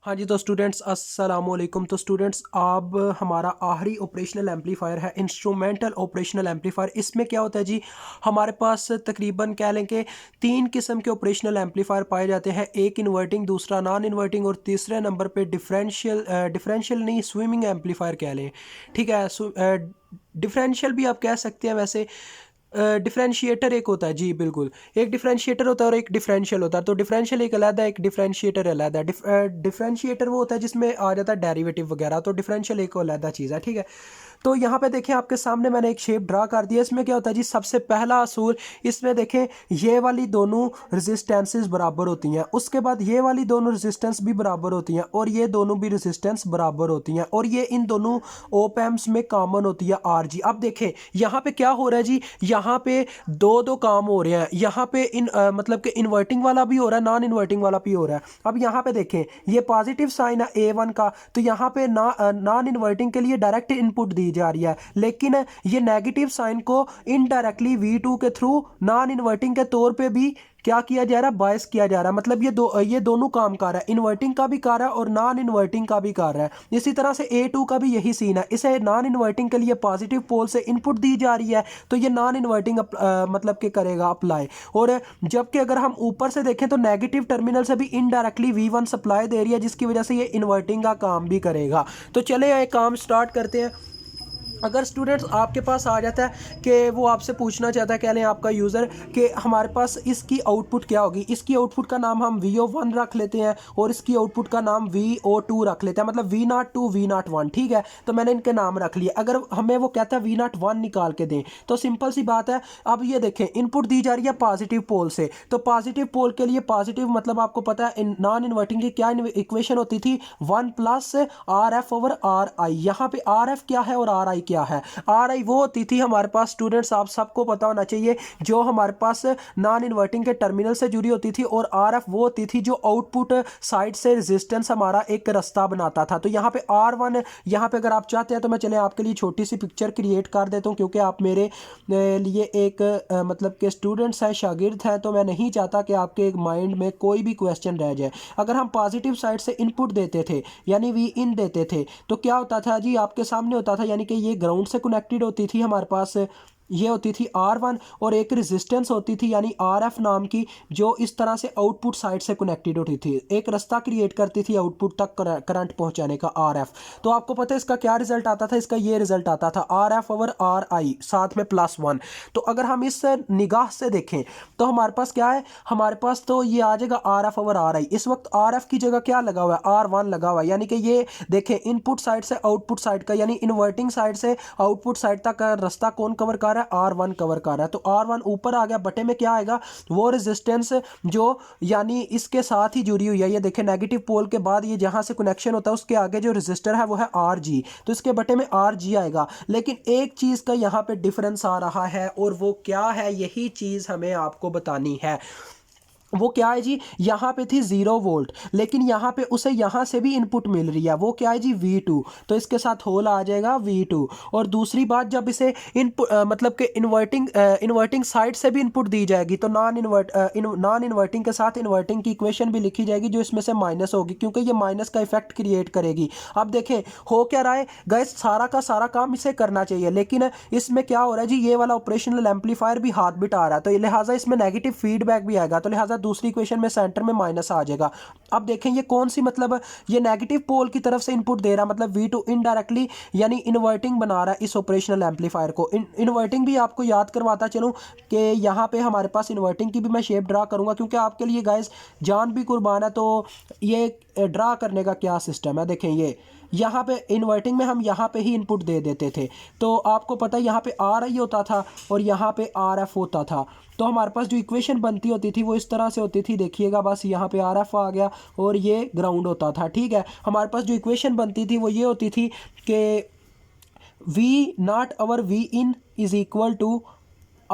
हाँ जी, तो स्टूडेंट्स अस्सलाम वालेकुम। तो स्टूडेंट्स अब हमारा आखिरी ऑपरेशनल एम्पलीफायर है इंस्ट्रूमेंटल ऑपरेशनल एम्पलीफायर। इसमें क्या होता है जी, हमारे पास तकरीबन कह लें कि तीन किस्म के ऑपरेशनल एम्पलीफायर पाए जाते हैं। एक इन्वर्टिंग, दूसरा नॉन इन्वर्टिंग और तीसरे नंबर पे डिफरेंशियल नहीं, स्विमिंग एम्पलीफायर कह लें। ठीक है, डिफरेंशियल भी आप कह सकते हैं वैसे। डिफरेंशिएटर एक होता है जी, बिल्कुल। एक डिफरेंशिएटर होता है और एक डिफरेंशियल होता है। तो डिफरेंशियल एक अलग है, एक डिफरेंशिएटर अलग है। डिफरेंशिएटर वो होता है जिसमें आ जाता है डेरिवेटिव वगैरह, तो डिफरेंशियल एक अलग चीज़ है। ठीक है, तो यहाँ पे देखें आपके सामने मैंने एक शेप ड्रा कर दिया। इसमें क्या होता है जी, सबसे पहला असूल, इसमें देखें ये वाली दोनों रेजिस्टेंसेस बराबर होती हैं, उसके बाद ये वाली दोनों रेजिस्टेंस भी बराबर होती हैं और ये दोनों भी रेजिस्टेंस बराबर होती हैं और ये इन दोनों ओप एम्प्स में कॉमन होती है आर जी। अब देखें यहाँ पे क्या हो रहा है जी, यहाँ पे दो दो काम हो रहे हैं। यहाँ पे मतलब कि इन्वर्टिंग वाला भी हो रहा है, नॉन इन्वर्टिंग वाला भी हो रहा है। अब यहाँ पे देखें ये पॉजिटिव साइन है A1 का, तो यहाँ पे नॉन इन्वर्टिंग के लिए डायरेक्ट इनपुट दी जा रही है, लेकिन ये नेगेटिव साइन को इनडायरेक्टली V2 के थ्रू नॉन इन्वर्टिंग के तौर पे भी क्या किया जा रहा है, बायस किया जा रहा है। मतलब ये दोनों काम कर रहा है, इन्वर्टिंग का भी कर रहा है और नॉन इन्वर्टिंग का भी कर रहा है। इसी तरह से A2 का भी यही सीन है। इसे नॉन इन्वर्टिंग के लिए पॉजिटिव पोल से इनपुट दी जा रही है, तो ये नॉन इन्वर्टिंग मतलब कि करेगा अप्लाई। और जबकि अगर हम ऊपर से देखें तो नेगेटिव टर्मिनल से भी इनडायरेक्टली V1 सप्लाई दे रही है, जिसकी वजह से ये इन्वर्टिंग का काम भी करेगा। तो चले ये काम स्टार्ट करते हैं। अगर स्टूडेंट्स आपके पास आ जाता है कि वो आपसे पूछना चाहता है, कह लें आपका यूज़र, कि हमारे पास इसकी आउटपुट क्या होगी, इसकी आउटपुट का नाम हम VO1 रख लेते हैं और इसकी आउटपुट का नाम VO2 रख लेते हैं, मतलब V02 V01। ठीक है, तो मैंने इनके नाम रख लिए। अगर हमें वो कहता है V01 निकाल के दें, तो सिंपल सी बात है। अब ये देखें इनपुट दी जा रही है पॉजिटिव पोल से, तो पॉजिटिव पोल के लिए पॉजिटिव मतलब आपको पता है नॉन इन्वर्टिंग की क्या इक्वेशन होती थी, 1 प्लस RF/RI। यहाँ पे RF क्या है और RI क्या है। RI वो होती थी हमारे पास, स्टूडेंट्स आप सबको पता होना चाहिए, जो हमारे पास नॉन इन्वर्टिंग के टर्मिनल से जुड़ी होती थी, और RF वो होती थी जो आउटपुट साइड से रेजिस्टेंस हमारा एक रास्ता बनाता था। तो यहाँ पे R1, यहाँ पे अगर आप चाहते हैं तो मैं चले आपके लिए छोटी सी पिक्चर क्रिएट कर देता हूँ, क्योंकि आप मेरे लिए एक मतलब के स्टूडेंट्स हैं, शागिर्द हैं, तो मैं नहीं चाहता कि आपके माइंड में कोई भी क्वेश्चन रह जाए। अगर हम पॉजिटिव साइड से इनपुट देते थे यानी वी इन देते थे, तो क्या होता था जी, आपके सामने होता था, यानी कि ये ग्राउंड से कनेक्टेड होती थी हमारे पास, ये होती थी R1, और एक रेजिस्टेंस होती थी यानी RF नाम की, जो इस तरह से आउटपुट साइड से कनेक्टेड होती थी, एक रास्ता क्रिएट करती थी आउटपुट तक करंट पहुंचाने का, RF। तो आपको पता है इसका क्या रिजल्ट आता था, इसका ये रिजल्ट आता था RF/RI साथ में +1। तो अगर हम इस निगाह से देखें तो हमारे पास क्या है, हमारे पास तो ये आ जाएगा RF/RI। इस वक्त RF की जगह क्या लगा हुआ है, R1 लगा हुआ है, यानी कि ये देखें इनपुट साइड से आउटपुट साइड का, यानी इन्वर्टिंग साइड से आउटपुट साइड तक का रास्ता कौन कवर कर रहा है, R1 कवर कर रहा है। तो R1 ऊपर आ गया, बटे में क्या आएगा, वो रेजिस्टेंस जो यानी इसके साथ ही जुड़ी हुई है। ये देखें नेगेटिव पोल के बाद ये जहां से कनेक्शन होता है उसके आगे जो रेजिस्टर है वो है RG, तो इसके बटे में RG आएगा। लेकिन एक चीज का यहाँ पे डिफरेंस आ रहा है, और वो क्या है, यही चीज हमें आपको बतानी है। वो क्या है जी, यहाँ पे थी 0 वोल्ट, लेकिन यहाँ पे उसे यहाँ से भी इनपुट मिल रही है, वो क्या है जी, V2। तो इसके साथ होल आ जाएगा V2। और दूसरी बात, जब इसे इनपुट मतलब कि इन्वर्टिंग साइड से भी इनपुट दी जाएगी, तो नॉन इन्वर्टिंग के साथ इन्वर्टिंग की इक्वेशन भी लिखी जाएगी, जो इसमें से माइनस होगी, क्योंकि ये माइनस का इफेक्ट क्रिएट करेगी। अब देखें हो क्या रहा है गाइस, सारा का सारा काम इसे करना चाहिए, लेकिन इसमें क्या हो रहा है जी, ये वाला ऑपरेशनल एम्पलीफायर भी हाथ बिठा रहा है, तो लिहाजा इसमें नेगेटिव फीडबैक भी आएगा, तो लिहाजा दूसरी इक्वेशन में सेंटर में माइनस आ जाएगा। अब देखें ये कौन सी, मतलब ये नेगेटिव पोल की तरफ से इनपुट दे रहा है, मतलब V2 इनडायरेक्टली यानी इन्वर्टिंग बना रहा है इस ऑपरेशनल एम्पलीफायर को। इन्वर्टिंग भी आपको याद करवाता चलूं कि यहाँ पे हमारे पास इन्वर्टिंग की भी मैं शेप ड्रा करूंगा, क्योंकि आपके लिए गाइस जान भी कुर्बान है। तो ये ड्रा करने का क्या सिस्टम है, देखें ये यहाँ पे इन्वर्टिंग में हम यहाँ पे ही इनपुट दे देते थे, तो आपको पता है यहाँ पे RI होता था और यहाँ पे RF होता था। तो हमारे पास जो इक्वेशन बनती होती थी वो इस तरह से होती थी, देखिएगा बस यहाँ पे RF आ गया और ये ग्राउंड होता था। ठीक है, हमारे पास जो इक्वेशन बनती थी वो ये होती थी कि V0 V in is equal to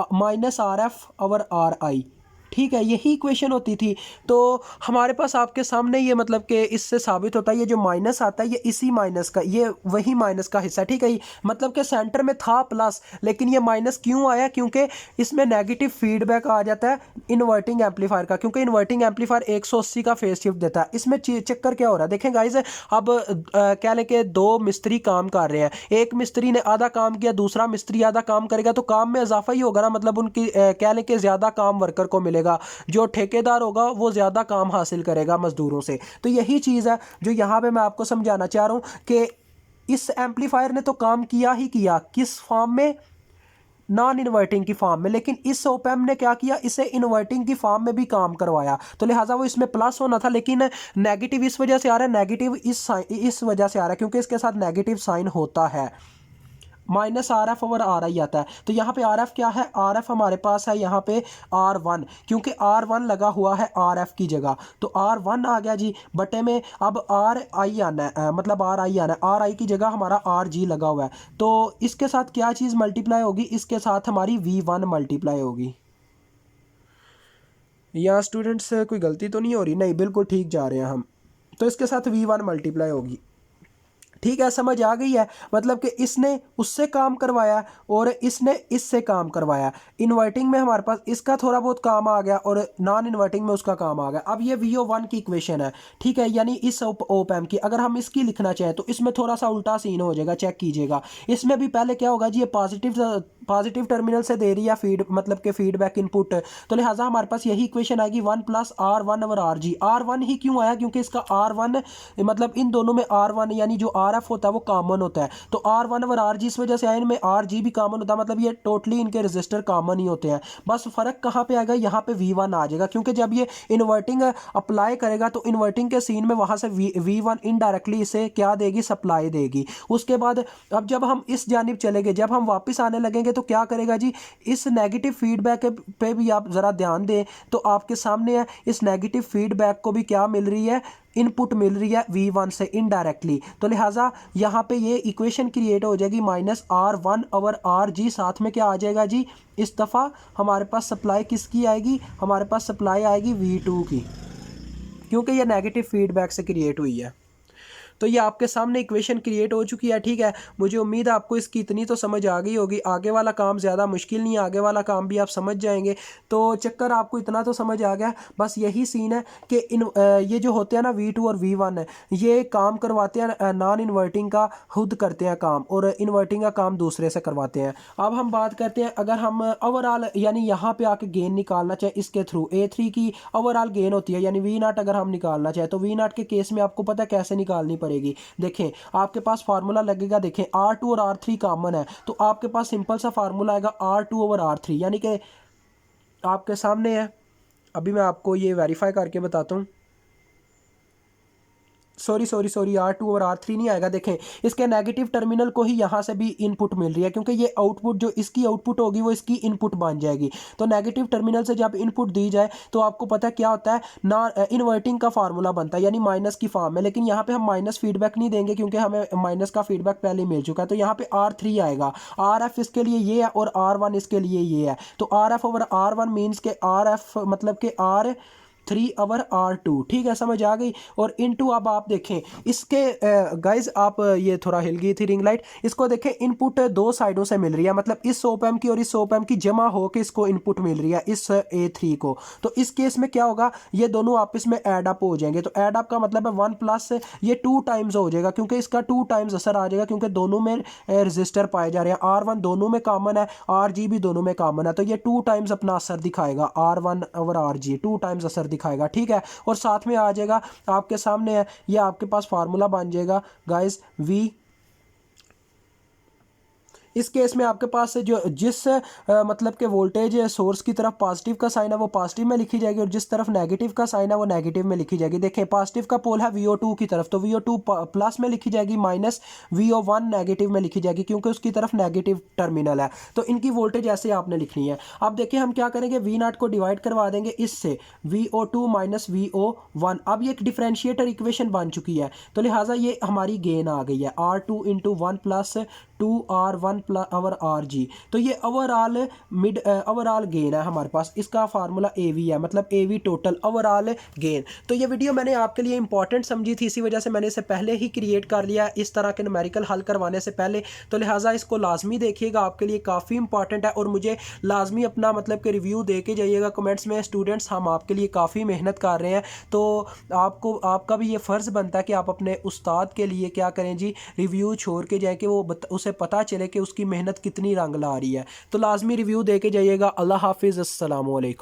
-RF/RI। ठीक है, यही इक्वेशन होती थी। तो हमारे पास आपके सामने ये मतलब कि इससे साबित होता है ये जो माइनस आता है ये इसी माइनस का, ये वही माइनस का हिस्सा, ठीक है। मतलब कि सेंटर में था प्लस, लेकिन ये माइनस क्यों आया? क्योंकि इसमें नेगेटिव फीडबैक आ जाता है इन्वर्टिंग एम्पलीफायर का, क्योंकि इन्वर्टिंग एम्पलीफायर 180 का फेज शिफ्ट देता है। इसमें चक्कर क्या हो रहा है देखें गाइस, अब क्या लें कि दो मिस्त्री काम कर रहे हैं, एक मिस्त्री ने आधा काम किया, दूसरा मिस्त्री आधा काम करेगा, तो काम में इजाफा ही होगा ना, मतलब उनकी क्या लें कि ज़्यादा काम वर्कर को मिलेगा, जो ठेकेदार होगा वो ज़्यादा काम हासिल करेगा मजदूरों से। तो यही चीज़ है जो यहाँ पे मैं आपको समझाना चाह रहा हूँ कि इस एम्पलीफायर ने तो काम किया ही किया, किस फॉर्म में? नॉन इन्वर्टिंग की फॉर्म में। लेकिन इस ओपैम ने क्या किया, इसे इन्वर्टिंग की फॉर्म में भी काम करवाया, तो लिहाजा वो इसमें प्लस होना था, लेकिन नेगेटिव इस वजह से आ रहा है, नेगेटिव इस वजह से आ रहा है क्योंकि इसके साथ नेगेटिव साइन होता है, minus R F over are आई आता है। तो यहाँ पे आर एफ क्या है, आर एफ हमारे पास है यहाँ पे आर वन, क्योंकि आर वन लगा हुआ है आर एफ की जगह, तो आर वन आ गया जी बटे में। अब आर आई आना है, मतलब आर आई आना है, आर आई की जगह हमारा आर जी लगा हुआ है, तो इसके साथ क्या चीज़ मल्टीप्लाई होगी, इसके साथ हमारी वी वन मल्टीप्लाई होगी। यहाँ स्टूडेंट्स कोई गलती तो नहीं हो रही? नहीं, बिल्कुल ठीक जा रहे हैं हम। तो इसके साथ वी वन मल्टीप्लाई होगी, ठीक है, समझ आ गई है। मतलब कि इसने उससे काम करवाया और इसने इससे काम करवाया। इन्वर्टिंग में हमारे पास इसका थोड़ा बहुत काम आ गया और नॉन इन्वर्टिंग में उसका काम आ गया। अब ये VO1 की इक्वेशन है, ठीक है, यानी इस ओपैम की अगर हम इसकी लिखना चाहें तो इसमें थोड़ा सा उल्टा सीन हो जाएगा, चेक कीजिएगा। इसमें भी पहले क्या होगा जी, ये पॉजिटिव टर्मिनल से दे रही है फीड, मतलब कि फीडबैक इनपुट, तो लिहाजा हमारे पास यही इक्वेशन आएगी 1 plus R1 over RG। R1 ही क्यों आया? क्योंकि इसका R1 मतलब इन दोनों में R1 यानी जो RF होता है वो कॉमन होता है, तो R1 ओवर RG इस वजह से आया, इनमें RG भी कॉमन होता है, मतलब ये टोटली इनके रजिस्टर कॉमन ही होते हैं। बस फर्क कहाँ पे आएगा, यहाँ पे V1 आ जाएगा, क्योंकि जब ये इन्वर्टिंग अप्लाई करेगा तो इन्वर्टिंग के सीन में वहाँ से V1 इनडायरेक्टली इसे क्या देगी, सप्लाई देगी। उसके बाद अब जब हम इस जानिब चलेंगे, जब हम वापस आने लगेंगे तो क्या करेगा जी, इस नेगेटिव फीडबैक पे भी आप ज़रा ध्यान दें तो आपके सामने है, इस नेगेटिव फीडबैक को भी क्या मिल रही है, इनपुट मिल रही है V1 से इनडायरेक्टली। तो लिहाजा यहाँ पे ये इक्वेशन क्रिएट हो जाएगी माइनस R1 ओवर RG, साथ में क्या आ जाएगा जी, इस दफ़ा हमारे पास सप्लाई किसकी आएगी, हमारे पास सप्लाई आएगी V2 की, क्योंकि ये नेगेटिव फीडबैक से क्रिएट हुई है। तो ये आपके सामने इक्वेशन क्रिएट हो चुकी है, ठीक है। मुझे उम्मीद है आपको इसकी इतनी तो समझ आ गई होगी। आगे वाला काम ज़्यादा मुश्किल नहीं है, आगे वाला काम भी आप समझ जाएंगे। तो चक्कर आपको इतना तो समझ आ गया, बस यही सीन है कि ये जो होते हैं ना V2 और V1 ये काम करवाते हैं नॉन इन्वर्टिंग का, खुद करते हैं काम, और इन्वर्टिंग का काम दूसरे से करवाते हैं। अब हम बात करते हैं, अगर हम ओवरऑल यानी यहाँ पे आके गेन निकालना चाहे इसके थ्रू, A3 की ओवरऑल गेन होती है, यानी V0 अगर हम निकालना चाहे तो V0 के केस में आपको पता है कैसे निकालनी पड़ेगी। देखें आपके पास फार्मूला लगेगा, देखें R2 और R3 कॉमन है, तो आपके पास सिंपल सा फार्मूला आएगा R2 ओवर R3, यानी कि आपके सामने है, अभी मैं आपको ये वेरीफाई करके बताता हूँ। सॉरी R2 और R3 नहीं आएगा। देखें इसके नेगेटिव टर्मिनल को ही यहाँ से भी इनपुट मिल रही है, क्योंकि ये आउटपुट जो इसकी आउटपुट होगी वो इसकी इनपुट बन जाएगी। तो नेगेटिव टर्मिनल से जब इनपुट दी जाए तो आपको पता है क्या होता है, ना इन्वर्टिंग का फार्मूला बनता है, यानी माइनस की फॉर्म में। लेकिन यहाँ पे हम माइनस फीडबैक नहीं देंगे क्योंकि हमें माइनस का फीडबैक पहले मिल चुका है। तो यहाँ पे R3 आएगा, RF इसके लिए ये है और R1 इसके लिए ये है। तो RF ओवर R1 मीन्स के RF मतलब के R3 ओवर R2, ठीक है, समझ आ गई। और इनटू अब आप देखें इसके गाइज, आप ये थोड़ा हिल गई थी रिंग लाइट, इसको देखें इनपुट दो साइडों से मिल रही है, मतलब इस ओपैम की और इस ओपैम की जमा होकर इसको इनपुट मिल रही है इस A3 को। तो इस केस में क्या होगा, ये दोनों आपस में ऐड अप हो जाएंगे। तो ऐड अप का मतलब है 1 प्लस ये 2 टाइम्स हो जाएगा, क्योंकि इसका 2 टाइम्स असर आ जाएगा, क्योंकि दोनों में रजिस्टर पाए जा रहे हैं। R1 दोनों में कॉमन है, RG भी दोनों में कॉमन है, तो ये 2 टाइम्स अपना असर दिखाएगा, R1 ओवर RG 2 टाइम्स असर दिखाएगा, ठीक है। और साथ में आ जाएगा आपके सामने है, ये आपके पास फार्मूला बन जाएगा गाइस V। इस केस में आपके पास जो जिस मतलब के वोल्टेज सोर्स की तरफ पॉजिटिव का साइन है वो पॉजिटिव में लिखी जाएगी, और जिस तरफ नेगेटिव का साइन है वो नेगेटिव में लिखी जाएगी। देखें पॉजिटिव का पोल है VO2 की तरफ, तो VO2 प्लस में लिखी जाएगी, माइनस VO1 नेगेटिव में लिखी जाएगी, क्योंकि उसकी तरफ नेगेटिव टर्मिनल है। तो इनकी वोल्टेज ऐसे आपने लिखनी है। अब देखिए हम क्या करेंगे, V0 को डिवाइड करवा देंगे इससे, VO2 माइनस VO1। अब ये एक डिफरेंशिएटर इक्वेशन बन चुकी है, तो लिहाजा ये हमारी गेन आ गई है R2 into 1 plus 2r1 plus over R G. तो ये ओवरऑल गेन है हमारे पास, इसका फार्मूला ए वी है, मतलब A V total overall gain. तो ये वीडियो मैंने आपके लिए इंपॉर्टेंट समझी थी, इसी वजह से मैंने इसे पहले ही क्रिएट कर लिया इस तरह के न्यूमेरिकल हल करवाने से पहले। तो लिहाजा इसको लाजमी देखिएगा, आपके लिए काफ़ी इंपॉर्टेंट है। और मुझे लाजमी अपना मतलब कि रिव्यू दे के जाइएगा कमेंट्स में। स्टूडेंट्स, हम आपके लिए काफ़ी मेहनत कर रहे हैं, तो आपका भी ये फ़र्ज़ बनता है कि आप अपने उस्ताद के लिए क्या करें जी, रिव्यू छोड़ के जाए कि उसे पता चले कि उसकी मेहनत कितनी रंग ला रही है। तो लाजमी रिव्यू दे के जाइएगा। अल्लाह हाफिज़, अस्सलाम वालेकुम।